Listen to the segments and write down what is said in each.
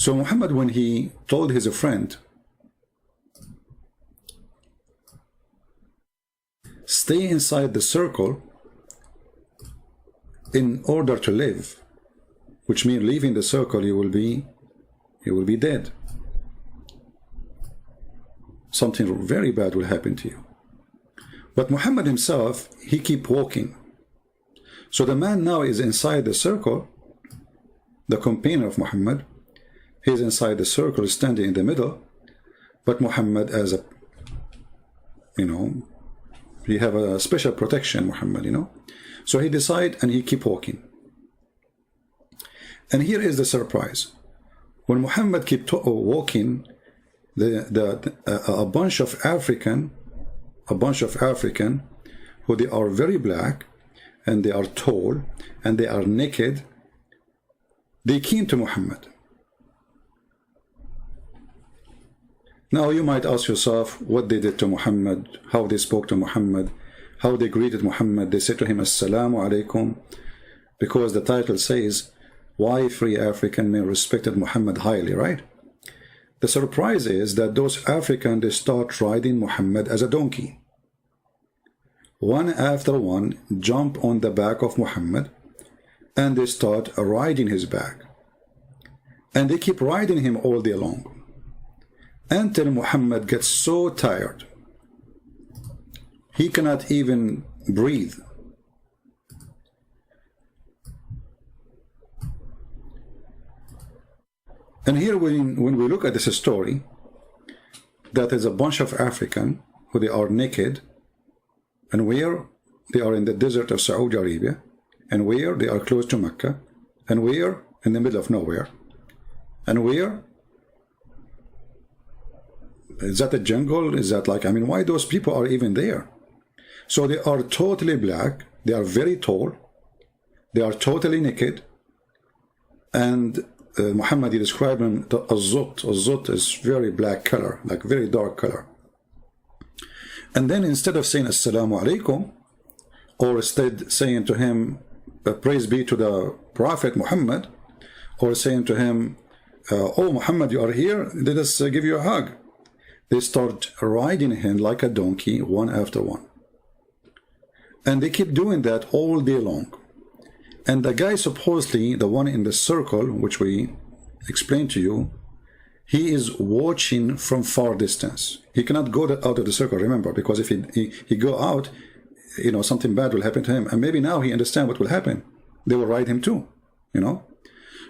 So Muhammad, when he told his friend, stay inside the circle in order to live, which means leaving the circle, you will be dead. Something very bad will happen to you. But Muhammad himself, he keep walking. So the man now is inside the circle, the companion of Muhammad. He's inside the circle, standing in the middle. But Muhammad, as a, he have a special protection, Muhammad, So he decide and he keep walking. And here is the surprise. When Muhammad keep walking, a bunch of African who they are very black and they are tall and they are naked, they came to Muhammad. Now you might ask yourself what they did to Muhammad, how they spoke to Muhammad, how they greeted Muhammad. They said to him, Assalamu alaikum, because the title says, why free African men respected Muhammad highly, right? The surprise is that those Africans, they start riding Muhammad as a donkey. One after one jump on the back of Muhammad and they start riding his back. And they keep riding him all day long until Muhammad gets so tired he cannot even breathe. And here when we look at this story, that is a bunch of Africans who they are naked, and where they are in the desert of Saudi Arabia, and where they are close to Mecca, and where in the middle of nowhere, and where is that a jungle? Is that like, why those people are even there? So they are totally black, they are very tall, they are totally naked, and Muhammad described them as zut. Zut is very black color, like very dark color. And then instead of saying Assalamu alaikum, or instead saying to him, praise be to the Prophet Muhammad, or saying to him, oh Muhammad, you are here, let us give you a hug. They start riding him like a donkey, one after one. And they keep doing that all day long. And the guy, supposedly, the one in the circle, which we explained to you, he is watching from far distance. He cannot go out of the circle, remember, because if he go out, something bad will happen to him. And maybe now he understands what will happen. They will ride him too,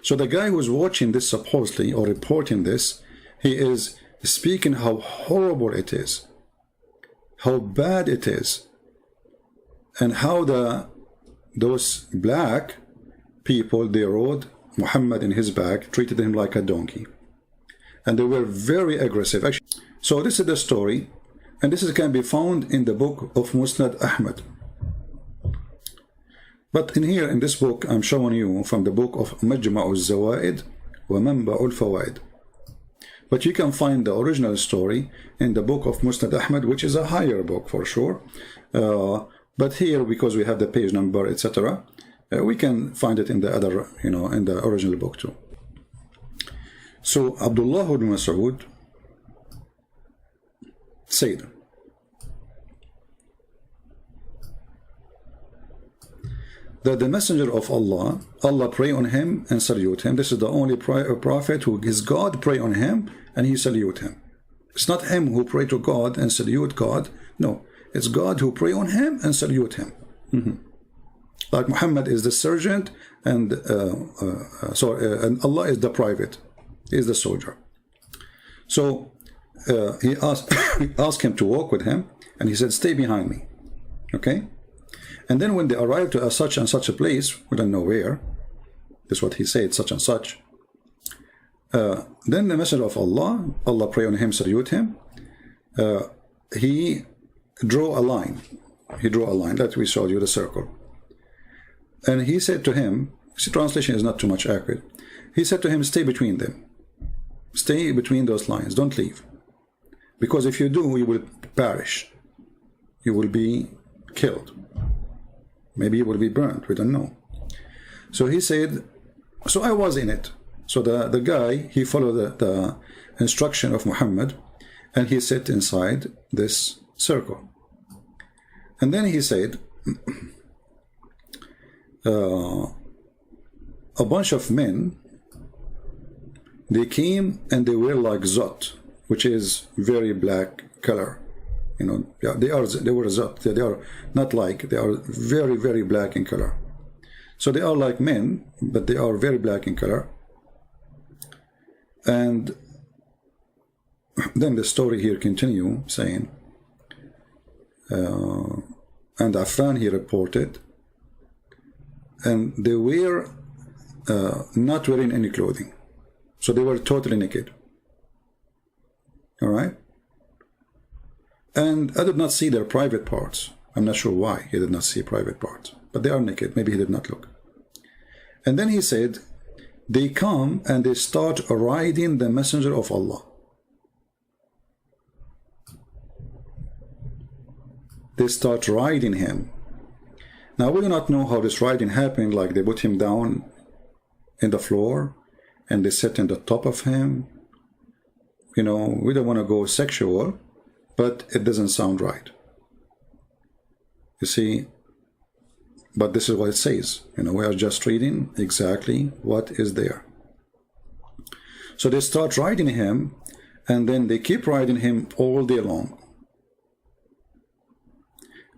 So the guy who is watching this supposedly, or reporting this, he is speaking how horrible it is, how bad it is, and how those black people, they rode Muhammad in his back, treated him like a donkey. And they were very aggressive. Actually, so this is the story, and this can be found in the book of Musnad Ahmad. But in this book, I'm showing you from the book of Majma'u Zawaid wa Manba'u Fawaid. But you can find the original story in the book of Musnad Ahmad, which is a higher book for sure. But here, because we have the page number, etc., we can find it in the other, in the original book too. So Abdullah ibn Mas'ud said, that the messenger of Allah pray on him and salute him. This is the only prophet who his God pray on him and he salute him. It's not him who pray to God and salute God. No, it's God who pray on him and salute him. Like Muhammad is the sergeant and and Allah is the private. He is the soldier. So he asked him to walk with him, and he said, stay behind me. Okay? And then when they arrived to such and such a place, we don't know where, this is what he said, such and such, then the messenger of Allah pray on him, salute him, he drew a line. He drew a line that we showed you, the circle. And he said to him, the translation is not too much accurate, he said to him, stay between them. Stay between those lines, don't leave. Because if you do, you will perish. You will be killed. Maybe you will be burned, we don't know. So he said, so I was in it. So the guy, he followed the instruction of Muhammad, and he sat inside this circle. And then he said, a bunch of men, they came and they were like zot, which is very black color. You know, yeah, they were zot. They are not like, they are very, very black in color. So they are like men, but they are very black in color. And then the story here continue saying, and Affan, he reported, and they were not wearing any clothing. So they were totally naked. All right? And I did not see their private parts. I'm not sure why he did not see private parts. But they are naked. Maybe he did not look. And then he said, they come and they start riding the messenger of Allah. They start riding him. Now we do not know how this riding happened, like they put him down in the floor and they sit on the top of him. You know, we don't want to go sexual, but it doesn't sound right. You see, but this is what it says. You know, we are just reading exactly what is there. So they start riding him, and then they keep riding him all day long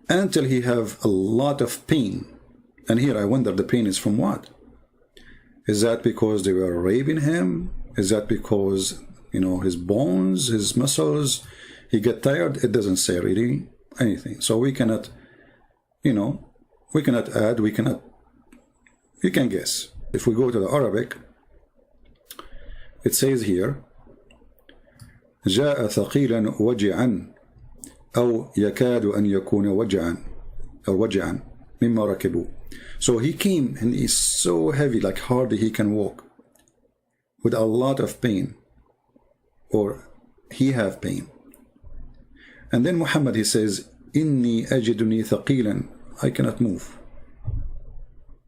until he have a lot of pain. And here I wonder, the pain is from what? Is that because they were raping him? Is that because, you know, his bones, his muscles, he get tired? It doesn't say really anything. So we cannot, you know, we cannot add, we cannot, you can guess. If we go to the Arabic, it says here, جاء ثقيلا وجعا أو يكاد أن يكون وجعا أو وجعا مما ركبوا. So he came and he's so heavy, like hardly he can walk, with a lot of pain, or he have pain. And then Muhammad, he says, إني أجدني ثقيلا, I cannot move.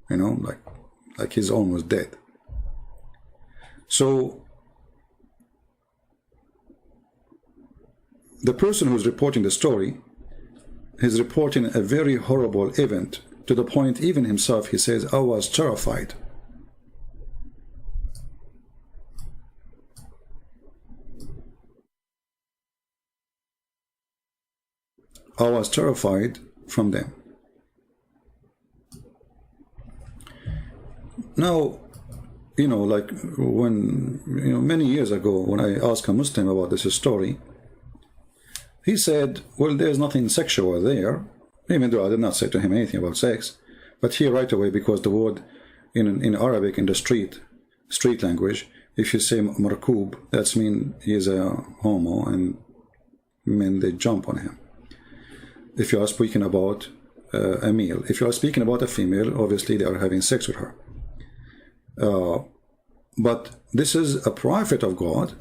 You know, like he's almost dead. So the person who's reporting the story is reporting a very horrible event, to the point even himself, he says, I was terrified. I was terrified from them. Now, you know, like when, you know, many years ago, when I asked a Muslim about this story, he said, well, there's nothing sexual there, even though I did not say to him anything about sex. But he right away, because the word in Arabic, in the street language, if you say markub, that's mean he is a homo, and men, they jump on him. If you are speaking about a male. If you are speaking about a female, obviously they are having sex with her. But this is a prophet of God,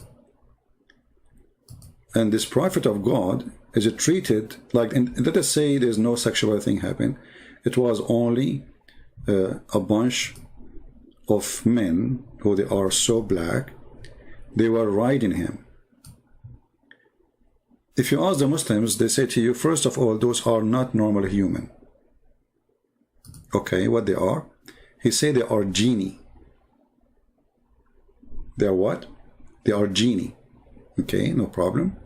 and this prophet of God is treated like, and let us say there's no sexual thing happen. It was only a bunch of men who they are so black, they were riding him. If you ask the Muslims, they say to you, first of all, those are not normal human. Okay, what they are? He say they are genie. They are what? They are genie. Okay, no problem.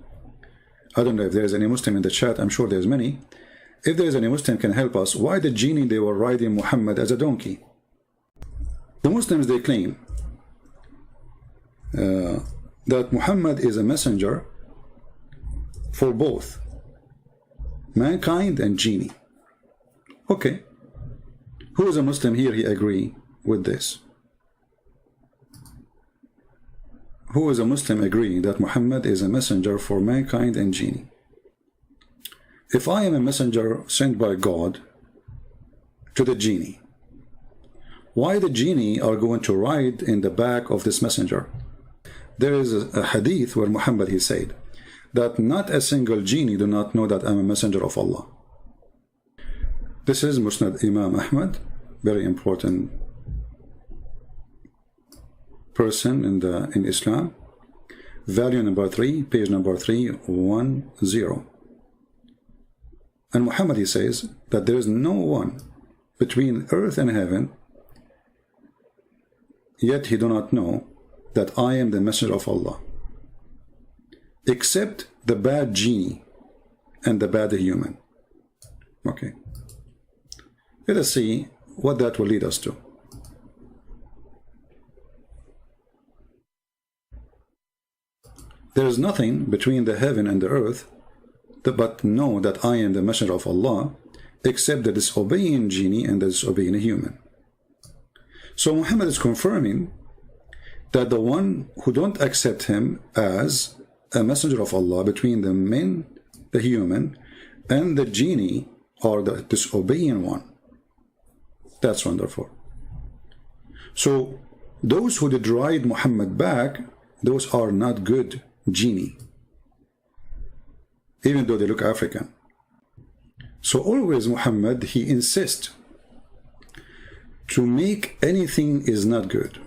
I don't know if there's any Muslim in the chat. I'm sure there's many. If there's any Muslim can help us, why the genie they were riding Muhammad as a donkey? The Muslims, they claim that Muhammad is a messenger for both mankind and genie. Okay. Who is a Muslim here? He agree with this? Who is a Muslim agreeing that Muhammad is a messenger for mankind and genie? If I am a messenger sent by God to the genie, why the genie are going to ride in the back of this messenger? There is a hadith where Muhammad, he said that not a single genie do not know that I'm a messenger of Allah. This is Musnad Imam Ahmad, very important person in Islam. Value number 3, page number 310. And Muhammad, he says that there is no one between earth and heaven, yet he do not know that I am the messenger of Allah, except the bad genie and the bad human. Okay. Let us see what that will lead us to. There is nothing between the heaven and the earth but know that I am the messenger of Allah, except the disobeying genie and the disobeying human. So Muhammad is confirming that the one who don't accept him as a messenger of Allah between the men, the human, and the genie, or the disobeying one. That's wonderful. So those who did ride Muhammad back, those are not good genie, even though they look African. So always Muhammad, he insists to make anything is not good.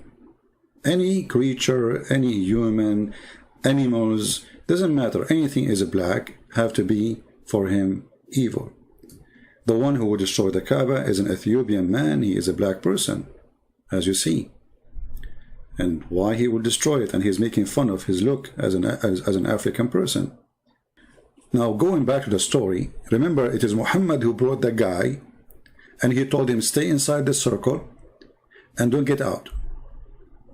Any creature, any human, animals, doesn't matter, anything is black, have to be for him evil. The one who would destroy the Kaaba is an Ethiopian man, he is a black person, as you see. And why he will destroy it, and he's making fun of his look as an African person. Now going back to the story, remember it is Muhammad who brought the guy, and he told him stay inside the circle and don't get out,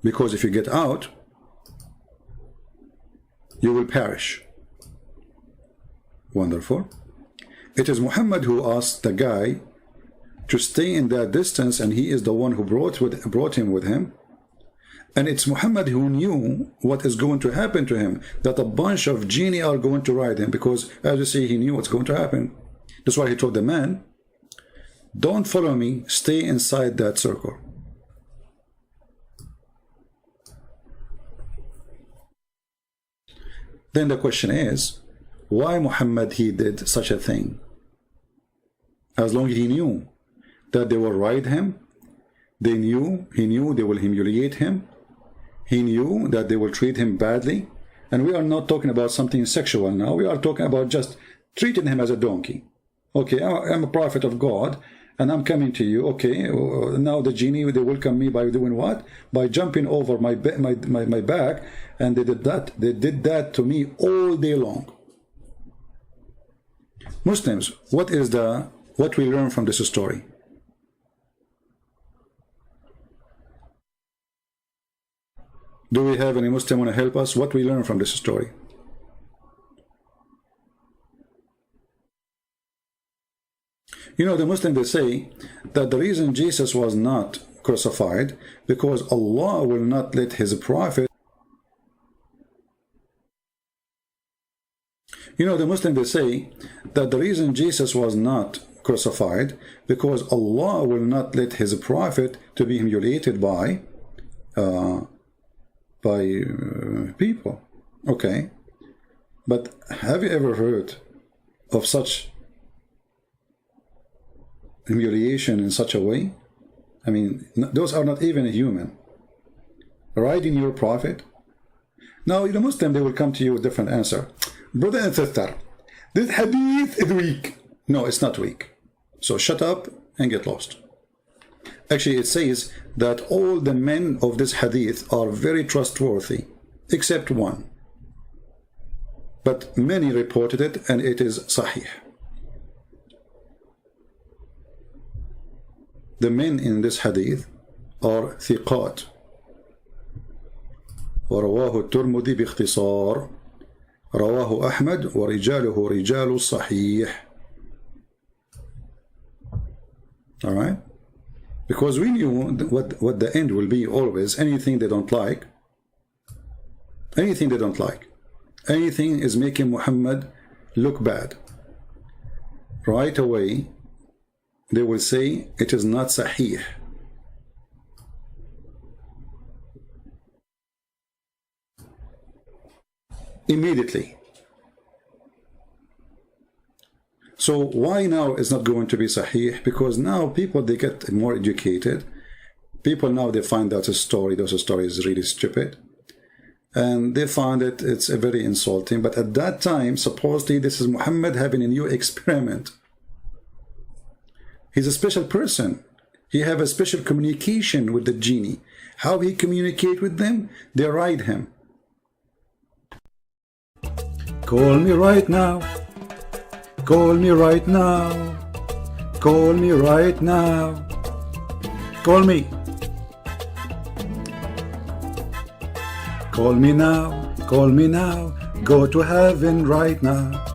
because if you get out you will perish. Wonderful. It is Muhammad who asked the guy to stay in that distance, and he is the one who brought him with him. And it's Muhammad who knew what is going to happen to him, that a bunch of genie are going to ride him, because as you see, he knew what's going to happen. That's why he told the man, don't follow me, stay inside that circle. Then the question is, why Muhammad he did such a thing? As long as he knew that they will ride him, he knew they will humiliate him, he knew that they will treat him badly, and we are not talking about something sexual now, we are talking about just treating him as a donkey. Okay, I'm a prophet of God, and I'm coming to you. Okay, now the genie, they welcome me by doing what? By jumping over my back, and they did that to me all day long. Muslims, what we learn from this story? Do we have any Muslim want to help us? What we learn from this story? You know, the Muslims, they say that the reason Jesus was not crucified because Allah will not let his prophet. You know, the Muslims, they say that the reason Jesus was not crucified because Allah will not let his prophet to be humiliated by people. Okay, but have you ever heard of such humiliation in such a way? I mean, those are not even human. Riding your prophet. Now, the Muslim, they will come to you with a different answer. Brother and sister, this hadith is weak. No, it's not weak. So shut up and get lost. Actually, it says that all the men of this hadith are very trustworthy, except one. But many reported it, and it is sahih. The men in this hadith are thiqat. ورواه الترمذي باختصار رواه أحمد ورجاله رجال الصحيح. All right? Because we knew what the end will be always. Anything they don't like, anything is making Muhammad look bad. Right away, they will say it is not sahih. Immediately. So why now is not going to be sahih? Because now people, they get more educated, People now, they find that a story, those stories is really stupid. And they find it's a very insulting. But at that time, supposedly, this is Muhammad having a new experiment. He's a special person. He have a special communication with the genie. How he communicate with them? They ride him. Call me right now. Call me right now. Call me right now. Call me. Call me now. Call me now. Go to heaven right now.